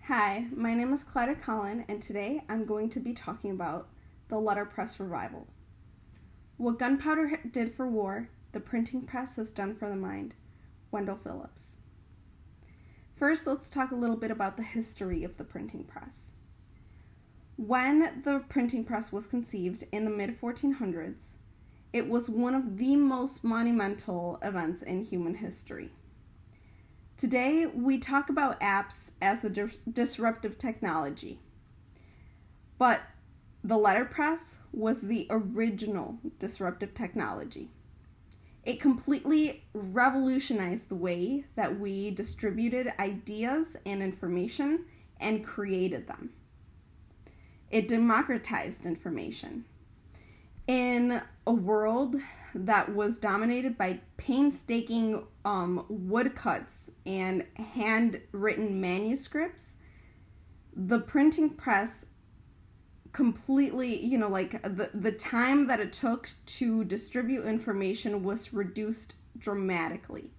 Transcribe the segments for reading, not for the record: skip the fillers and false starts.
Hi, my name is Clyda Collin, and today I'm going to be talking about the letterpress revival. What gunpowder did for war, the printing press has done for the mind. Wendell Phillips. First, let's talk a little bit about the history of the printing press. When the printing press was conceived in the mid-1400s, it was one of the most monumental events in human history. Today, we talk about apps as a disruptive technology, but the letterpress was the original disruptive technology. It completely revolutionized the way that we distributed ideas and information and created them. It democratized information. In a world that was dominated by painstaking woodcuts and handwritten manuscripts, the printing press completely, the time that it took to distribute information was reduced dramatically.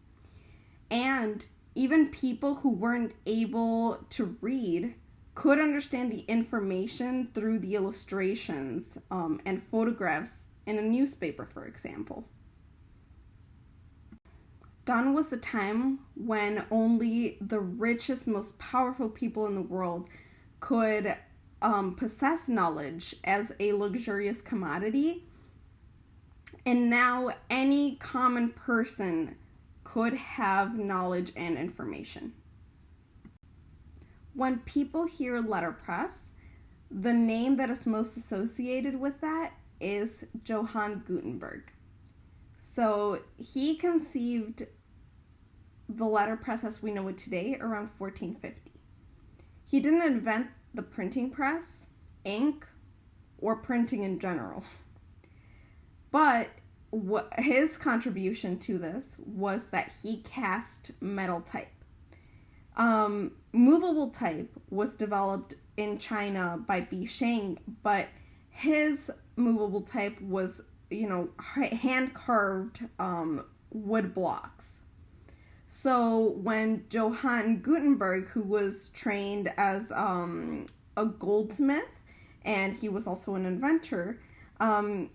And even people who weren't able to read could understand the information through the illustrations and photographs in a newspaper, for example. Gone was the time when only the richest, most powerful people in the world could possess knowledge as a luxurious commodity. And now any common person could have knowledge and information. When people hear letterpress, the name that is most associated with that is Johann Gutenberg. So he conceived the letterpress as we know it today around 1450. He didn't invent the printing press, ink, or printing in general. But his contribution to this was that he cast metal type. Movable type was developed in China by Bi Sheng, but his movable type was, hand-carved wood blocks. So when Johann Gutenberg, who was trained as a goldsmith, and he was also an inventor,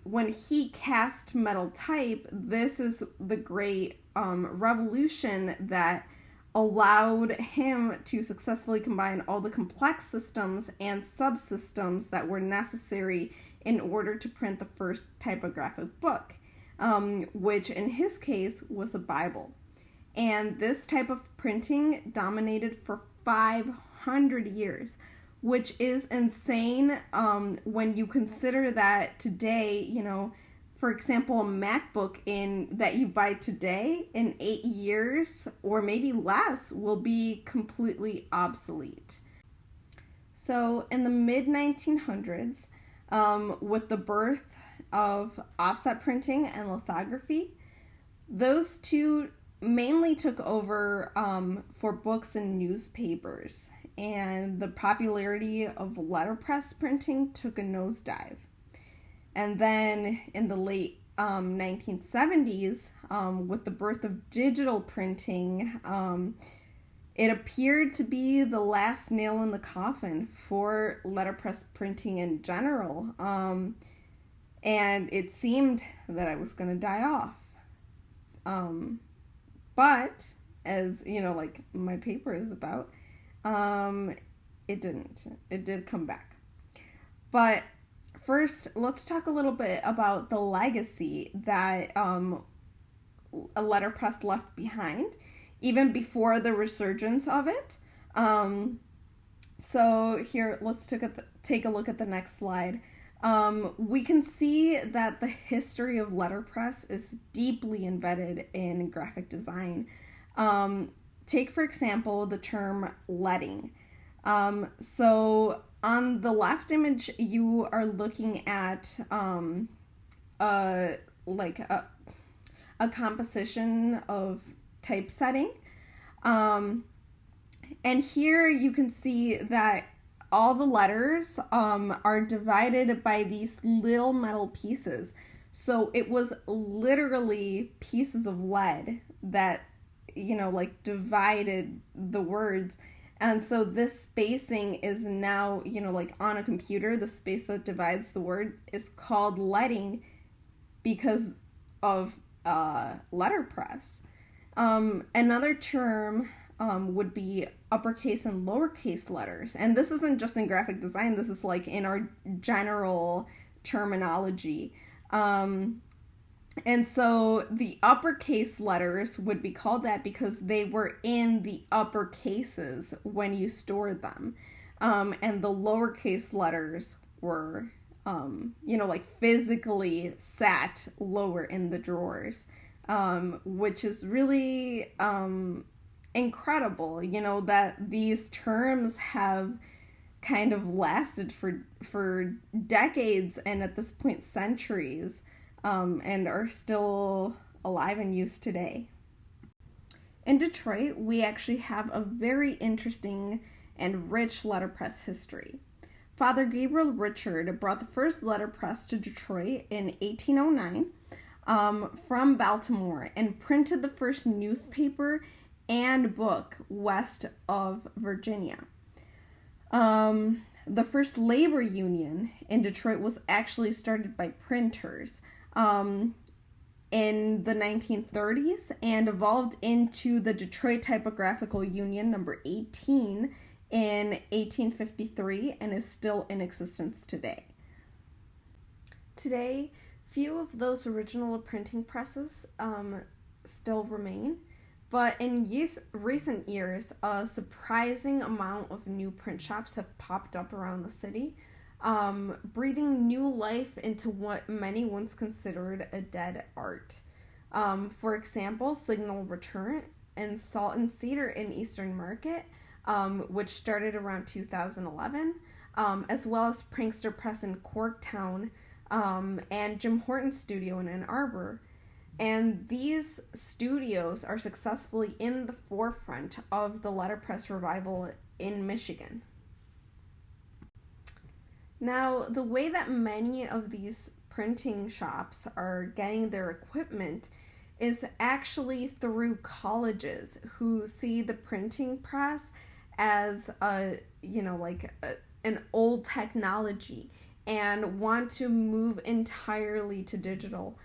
when he cast metal type, this is the great revolution that allowed him to successfully combine all the complex systems and subsystems that were necessary in order to print the first typographic book, which in his case was a Bible. And this type of printing dominated for 500 years, which is insane when you consider that today, for example, a MacBook that you buy today in 8 years or maybe less will be completely obsolete. So in the mid-1900s, with the birth of offset printing and lithography, those two mainly took over for books and newspapers, and the popularity of letterpress printing took a nosedive. And then in the late 1970s, with the birth of digital printing, it appeared to be the last nail in the coffin for letterpress printing in general. And it seemed that I was going to die off. But, as, my paper is about, it didn't. It did come back. But first, let's talk a little bit about the legacy that a letterpress left behind, even before the resurgence of it. So here, let's take a look at the next slide. We can see that the history of letterpress is deeply embedded in graphic design. Take, for example, the term letting. So on the left image, you are looking at a composition of typesetting. And here you can see that all the letters are divided by these little metal pieces. So it was literally pieces of lead that, divided the words And so this spacing is now, like on a computer, the space that divides the word is called leading because of letterpress. Another term would be uppercase and lowercase letters. And this isn't just in graphic design, this is like in our general terminology. And so the uppercase letters would be called that because they were in the upper cases when you stored them. And the lowercase letters were, like physically sat lower in the drawers, which is really incredible, that these terms have kind of lasted for decades and at this point centuries. And are still alive and used today. In Detroit, we actually have a very interesting and rich letterpress history. Father Gabriel Richard brought the first letterpress to Detroit in 1809 from Baltimore and printed the first newspaper and book west of Virginia. The first labor union in Detroit was actually started by printers in the 1930s and evolved into the Detroit Typographical Union number 18 in 1853 and is still in existence today. Today, few of those original printing presses still remain, but in recent years, a surprising amount of new print shops have popped up around the city, breathing new life into what many once considered a dead art. For example, Signal Return and Salt and Cedar in Eastern Market, which started around 2011, as well as Prankster Press in Corktown, and Jim Horton's studio in Ann Arbor. And these studios are successfully in the forefront of the letterpress revival in Michigan. Now, the way that many of these printing shops are getting their equipment is actually through colleges who see the printing press as an old technology and want to move entirely to digital.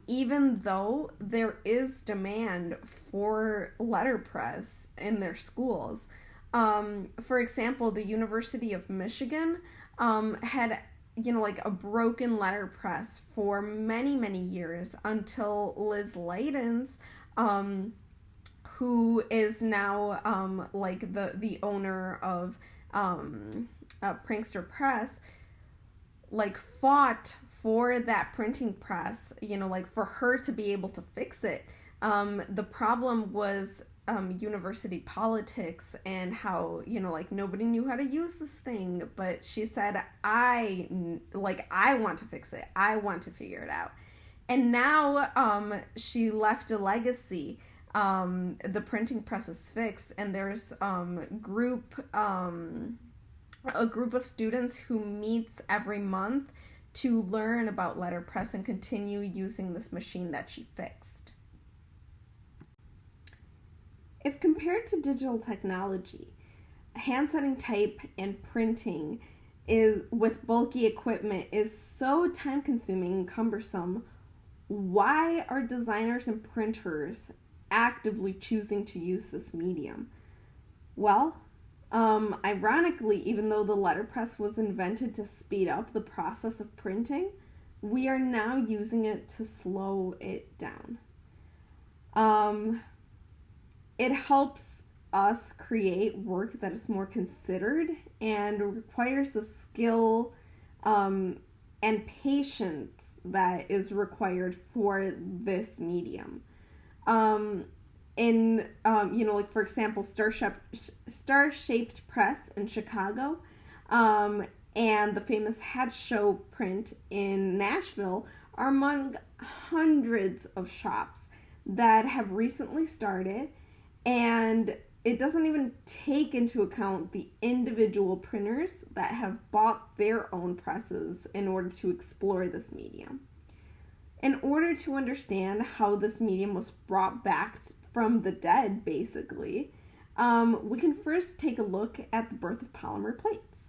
Even though there is demand for letterpress in their schools. For example, the University of Michigan had a broken letterpress for many, many years until Liz Layden's, who is now the owner of Prankster Press, fought for that printing press, for her to be able to fix it. The problem was university politics and how, nobody knew how to use this thing. But she said, I want to fix it. I want to figure it out. And now she left a legacy. The printing press is fixed, and there's a group of students who meets every month to learn about letterpress and continue using this machine that she fixed. If compared to digital technology, hand-setting type and printing with bulky equipment is so time-consuming and cumbersome, why are designers and printers actively choosing to use this medium? Well, ironically, even though the letterpress was invented to speed up the process of printing, we are now using it to slow it down. It helps us create work that is more considered and requires the skill and patience that is required for this medium. For example, Star-Shaped Press in Chicago, and the famous Hat Show print in Nashville are among hundreds of shops that have recently started, and it doesn't even take into account the individual printers that have bought their own presses in order to explore this medium. In order to understand how this medium was brought back from the dead, basically, We can first take a look at the birth of polymer plates.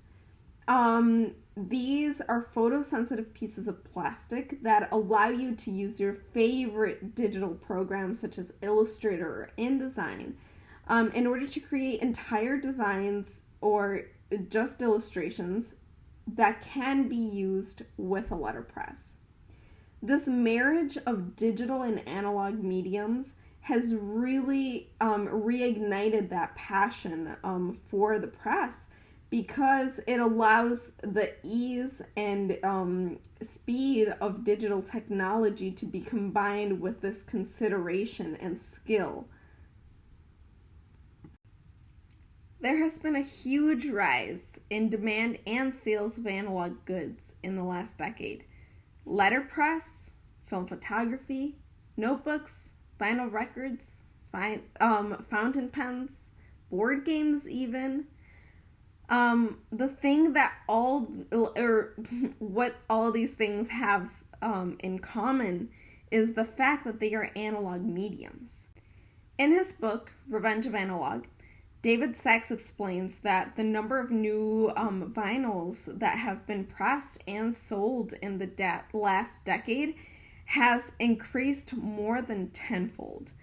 These are photosensitive pieces of plastic that allow you to use your favorite digital programs such as Illustrator or InDesign in order to create entire designs or just illustrations that can be used with a letterpress. This marriage of digital and analog mediums has really reignited that passion for the press, because it allows the ease and speed of digital technology to be combined with this consideration and skill. There has been a huge rise in demand and sales of analog goods in the last decade. Letterpress, film photography, notebooks, vinyl records, fountain pens, board games even. The thing that what all these things have in common is the fact that they are analog mediums. In his book, Revenge of Analog, David Sachs explains that the number of new vinyls that have been pressed and sold in the last decade has increased more than tenfold.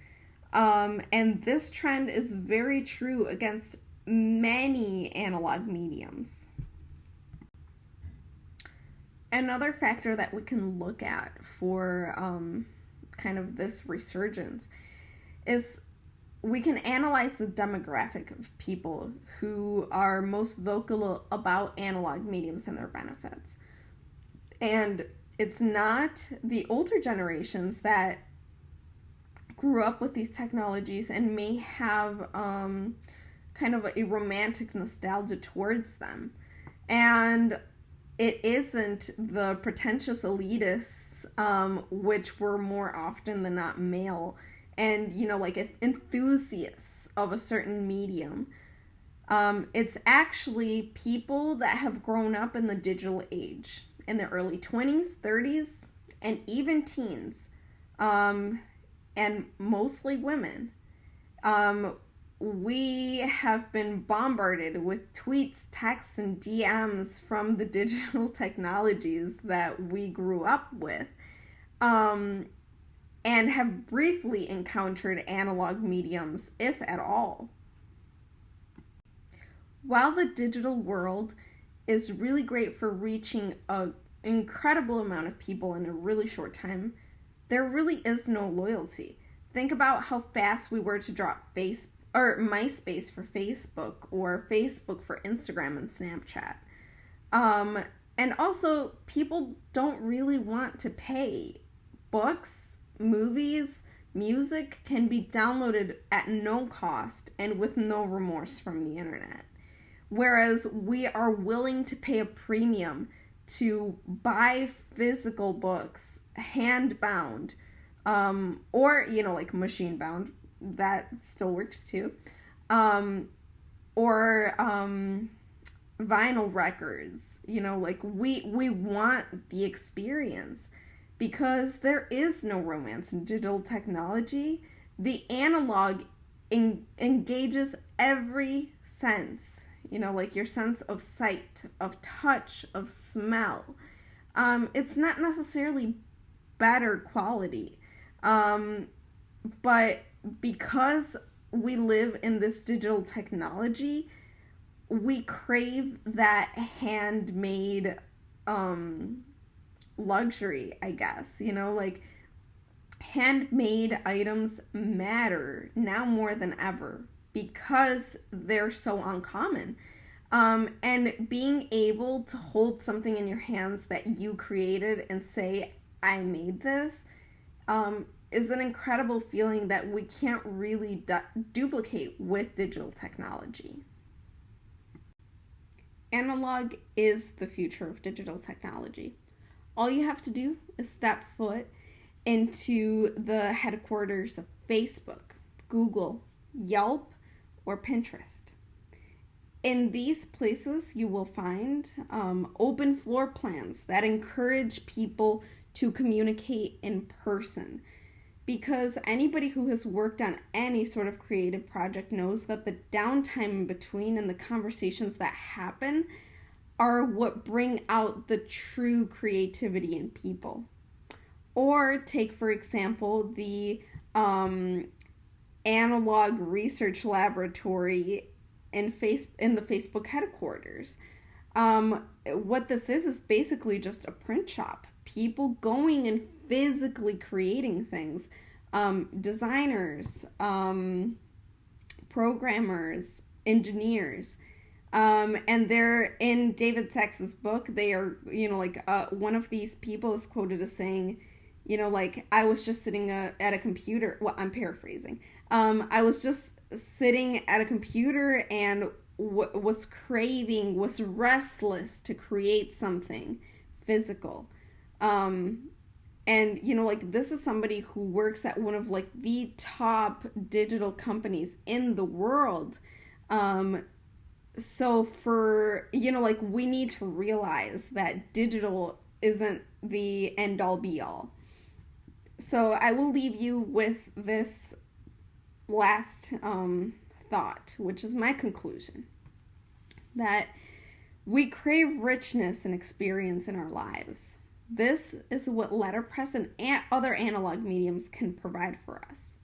And this trend is very true against many analog mediums. Another factor that we can look at for kind of this resurgence is we can analyze the demographic of people who are most vocal about analog mediums and their benefits. And it's not the older generations that grew up with these technologies and may have kind of a romantic nostalgia towards them. And it isn't the pretentious elitists, which were more often than not male, and, like enthusiasts of a certain medium. It's actually people that have grown up in the digital age in the early 20s, 30s, and even teens, and mostly women. We have been bombarded with tweets, texts, and DMs from the digital technologies that we grew up with, and have briefly encountered analog mediums, if at all. While the digital world is really great for reaching an incredible amount of people in a really short time, there really is no loyalty. Think about how fast we were to drop MySpace for Facebook, or Facebook for Instagram and Snapchat. And also, people don't really want to pay. Books, movies, music can be downloaded at no cost and with no remorse from the internet. Whereas we are willing to pay a premium to buy physical books, hand-bound, or, like machine-bound, that still works too, or vinyl records, like we want the experience, because there is no romance in digital technology. The analog engages every sense, like your sense of sight, of touch, of smell. It's not necessarily better quality, but because we live in this digital technology, we crave that handmade luxury, I guess. Like handmade items matter now more than ever because they're so uncommon. And being able to hold something in your hands that you created and say, I made this, is an incredible feeling that we can't really duplicate with digital technology. Analog is the future of digital technology. All you have to do is step foot into the headquarters of Facebook, Google, Yelp, or Pinterest. In these places, you will find open floor plans that encourage people to communicate in person, because anybody who has worked on any sort of creative project knows that the downtime in between and the conversations that happen are what bring out the true creativity in people. Or take, for example, the analog research laboratory in the Facebook headquarters. What this is basically just a print shop. People going and physically creating things. Designers, programmers, engineers. And they're in David Sacks's book. They are, one of these people is quoted as saying, I was just sitting at a computer. Well, I'm paraphrasing. I was just sitting at a computer and was restless to create something physical. And, this is somebody who works at one of, the top digital companies in the world. So for, we need to realize that digital isn't the end-all be-all. So I will leave you with this last thought, which is my conclusion, that we crave richness and experience in our lives. This is what letterpress and other analog mediums can provide for us.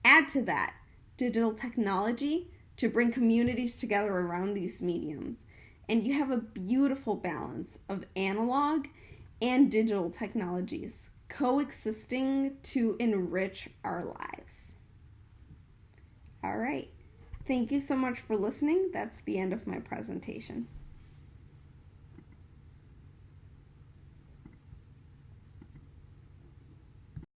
Add to that digital technology to bring communities together around these mediums, and you have a beautiful balance of analog and digital technologies coexisting to enrich our lives. All right. Thank you so much for listening. That's the end of my presentation.